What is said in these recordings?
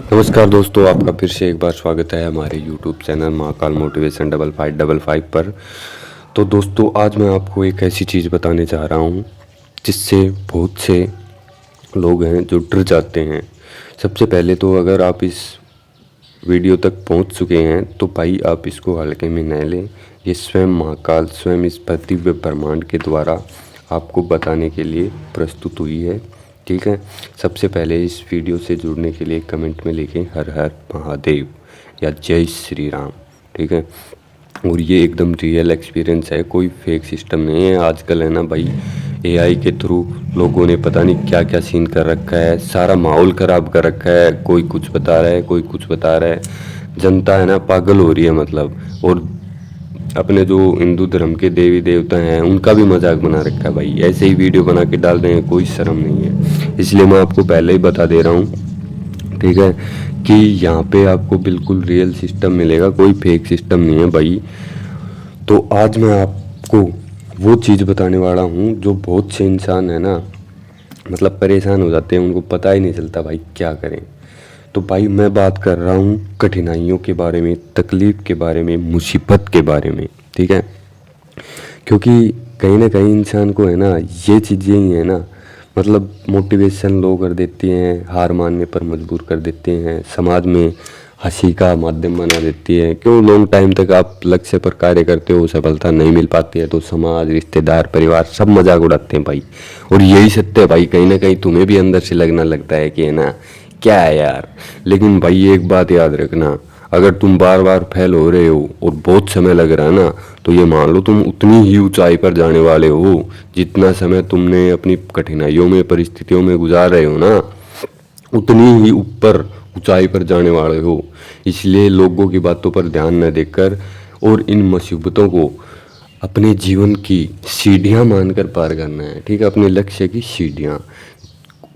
नमस्कार दोस्तों, आपका फिर से एक बार स्वागत है हमारे यूट्यूब चैनल महाकाल मोटिवेशन 5555 पर। तो दोस्तों, आज मैं आपको एक ऐसी चीज़ बताने जा रहा हूँ जिससे बहुत से लोग हैं जो डर जाते हैं। सबसे पहले तो अगर आप इस वीडियो तक पहुँच चुके हैं तो भाई आप इसको हल्के में न लें। ये स्वयं महाकाल, स्वयं इस दिव्य ब्रह्मांड के द्वारा आपको बताने के लिए प्रस्तुत हुई है। ठीक है, सबसे पहले इस वीडियो से जुड़ने के लिए कमेंट में लिखें हर हर महादेव या जय श्री राम। ठीक है, और ये एकदम रियल एक्सपीरियंस है, कोई फेक सिस्टम नहीं है। आजकल है ना भाई, एआई के थ्रू लोगों ने पता नहीं क्या क्या सीन कर रखा है, सारा माहौल ख़राब कर रखा है। कोई कुछ बता रहा है, कोई कुछ बता रहा है, जनता है ना पागल हो रही है मतलब। और अपने जो हिंदू धर्म के देवी देवता हैं उनका भी मजाक बना रखा है भाई, ऐसे ही वीडियो बना के डाल रहे हैं, कोई शर्म नहीं है। इसलिए मैं आपको पहले ही बता दे रहा हूँ, ठीक है, कि यहाँ पे आपको बिल्कुल रियल सिस्टम मिलेगा, कोई फेक सिस्टम नहीं है भाई। तो आज मैं आपको वो चीज़ बताने वाला हूँ जो बहुत से इंसान है ना, मतलब परेशान हो जाते हैं, उनको पता ही नहीं चलता भाई क्या करें। तो भाई मैं बात कर रहा हूँ कठिनाइयों के बारे में, तकलीफ़ के बारे में, मुसीबत के बारे में। ठीक है, क्योंकि कहीं ना कहीं इंसान को है ना ये चीज़ें ही है ना, मतलब मोटिवेशन लो कर देती हैं, हार मानने पर मजबूर कर देते हैं, समाज में हंसी का माध्यम बना देती है। क्यों लॉन्ग टाइम तक आप लक्ष्य पर कार्य करते हो, सफलता नहीं मिल पाती है तो समाज, रिश्तेदार, परिवार सब मजाक उड़ाते हैं भाई। और यही सत्य है भाई, कहीं ना कहीं तुम्हें भी अंदर से लगना लगता है कि है ना क्या है यार। लेकिन भाई एक बात याद रखना, अगर तुम बार बार फेल हो रहे हो और बहुत समय लग रहा है ना, तो ये मान लो तुम उतनी ही ऊंचाई पर जाने वाले हो जितना समय तुमने अपनी कठिनाइयों में, परिस्थितियों में गुजार रहे हो ना, उतनी ही ऊपर ऊंचाई पर जाने वाले हो। इसलिए लोगों की बातों पर ध्यान न देकर और इन मुसीबतों को अपने जीवन की सीढ़ियां मानकर पार करना है। ठीक है, अपने लक्ष्य की सीढ़ियां।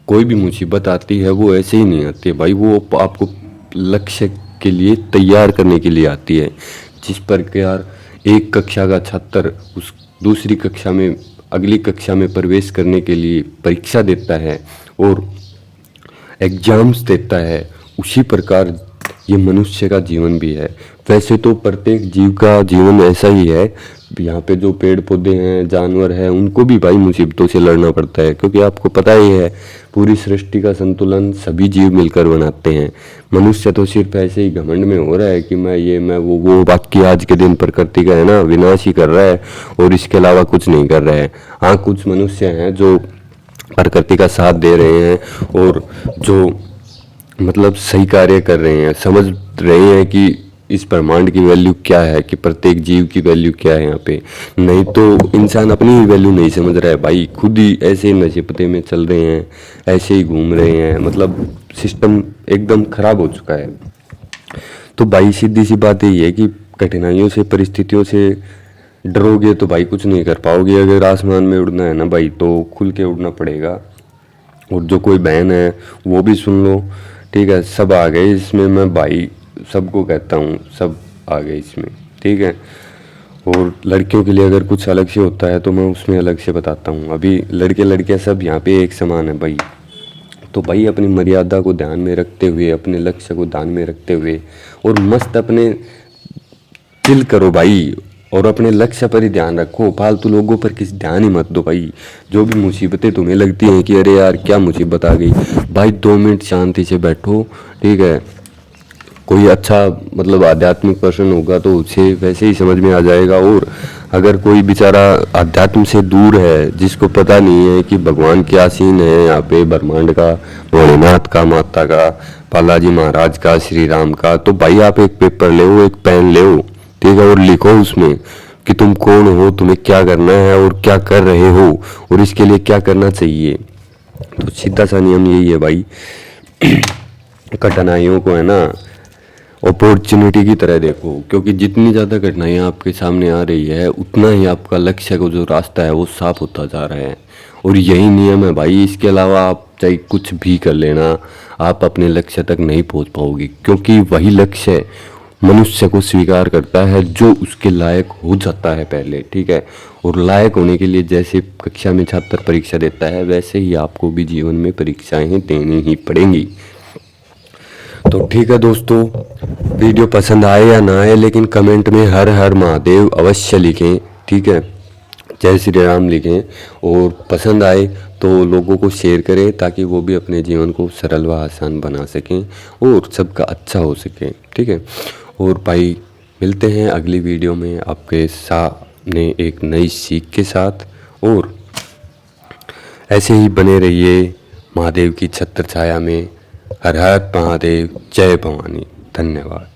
कोई भी मुसीबत आती है वो ऐसे ही नहीं आती है भाई, वो आपको लक्ष्य के लिए तैयार करने के लिए आती है। जिस प्रकार एक कक्षा का छात्र उस दूसरी कक्षा में, अगली कक्षा में प्रवेश करने के लिए परीक्षा देता है और एग्जाम्स देता है, उसी प्रकार ये मनुष्य का जीवन भी है। वैसे तो प्रत्येक जीव का जीवन ऐसा ही है। यहाँ पे जो पेड़ पौधे हैं, जानवर हैं, उनको भी भाई मुसीबतों से लड़ना पड़ता है, क्योंकि आपको पता ही है पूरी सृष्टि का संतुलन सभी जीव मिलकर बनाते हैं। मनुष्य तो सिर्फ ऐसे ही घमंड में हो रहा है कि मैं ये मैं वो बाकी आज के दिन प्रकृति का है ना विनाश ही कर रहा है और इसके अलावा कुछ नहीं कर रहा है। हाँ, कुछ मनुष्य हैं जो प्रकृति का साथ दे रहे हैं और जो मतलब सही कार्य कर रहे हैं, समझ रहे हैं कि इस ब्रह्मांड की वैल्यू क्या है, कि प्रत्येक जीव की वैल्यू क्या है यहाँ पे। नहीं तो इंसान अपनी ही वैल्यू नहीं समझ रहा है भाई, खुद ही ऐसे ही नशे में चल रहे हैं, ऐसे ही घूम रहे हैं, मतलब सिस्टम एकदम खराब हो चुका है। तो भाई सीधी सी बात यही है कि कठिनाइयों से, परिस्थितियों से डरोगे तो भाई कुछ नहीं कर पाओगे। अगर आसमान में उड़ना है ना भाई तो खुल के उड़ना पड़ेगा। और जो कोई बहन है वो भी सुन लो, ठीक है, सब आ गए इसमें, मैं भाई सबको कहता हूँ सब आ गए इसमें। ठीक है, और लड़कियों के लिए अगर कुछ अलग से होता है तो मैं उसमें अलग से बताता हूँ। अभी लड़के लड़कियाँ सब यहाँ पे एक समान है भाई। तो भाई अपनी मर्यादा को ध्यान में रखते हुए, अपने लक्ष्य को ध्यान में रखते हुए और मस्त अपने चिल करो भाई, और अपने लक्ष्य पर ही ध्यान रखो, फालतू लोगों पर किसी ध्यान ही मत दो भाई। जो भी मुसीबतें तुम्हें लगती हैं कि अरे यार क्या मुसीबत आ गई, भाई 2 मिनट शांति से बैठो। ठीक है, कोई अच्छा मतलब आध्यात्मिक पर्सन होगा तो उसे वैसे ही समझ में आ जाएगा। और अगर कोई बेचारा अध्यात्म से दूर है, जिसको पता नहीं है कि भगवान क्या सीन है यहाँ पे ब्रह्मांड का, भोलेनाथ का, माता का, बालाजी महाराज का, श्री राम का, तो भाई आप एक पेपर ले, एक पेन ले, ठीक है, और लिखो उसमें कि तुम कौन हो, तुम्हें क्या करना है और क्या कर रहे हो और इसके लिए क्या करना चाहिए। तो सीधा सा नियम यही है भाई, कठिनाइयों को है ना अपॉर्चुनिटी की तरह देखो, क्योंकि जितनी ज़्यादा कठिनाइयाँ आपके सामने आ रही है उतना ही आपका लक्ष्य का जो रास्ता है वो साफ होता जा रहा है। और यही नियम है भाई, इसके अलावा आप चाहे कुछ भी कर लेना, आप अपने लक्ष्य तक नहीं पहुंच पाओगे, क्योंकि वही लक्ष्य मनुष्य को स्वीकार करता है जो उसके लायक हो जाता है पहले। ठीक है, और लायक होने के लिए जैसे कक्षा में छात्र परीक्षा देता है, वैसे ही आपको भी जीवन में परीक्षाएं देनी ही पड़ेंगी। तो ठीक है दोस्तों, वीडियो पसंद आए या ना आए लेकिन कमेंट में हर हर महादेव अवश्य लिखें, ठीक है, जय श्री राम लिखें। और पसंद आए तो लोगों को शेयर करें ताकि वो भी अपने जीवन को सरल व आसान बना सकें और सबका अच्छा हो सके, ठीक है। और भाई मिलते हैं अगली वीडियो में आपके सामने एक नई सीख के साथ, और ऐसे ही बने रहिए महादेव की छत्र छाया में। हर हर महादेव, जय भवानी, धन्यवाद।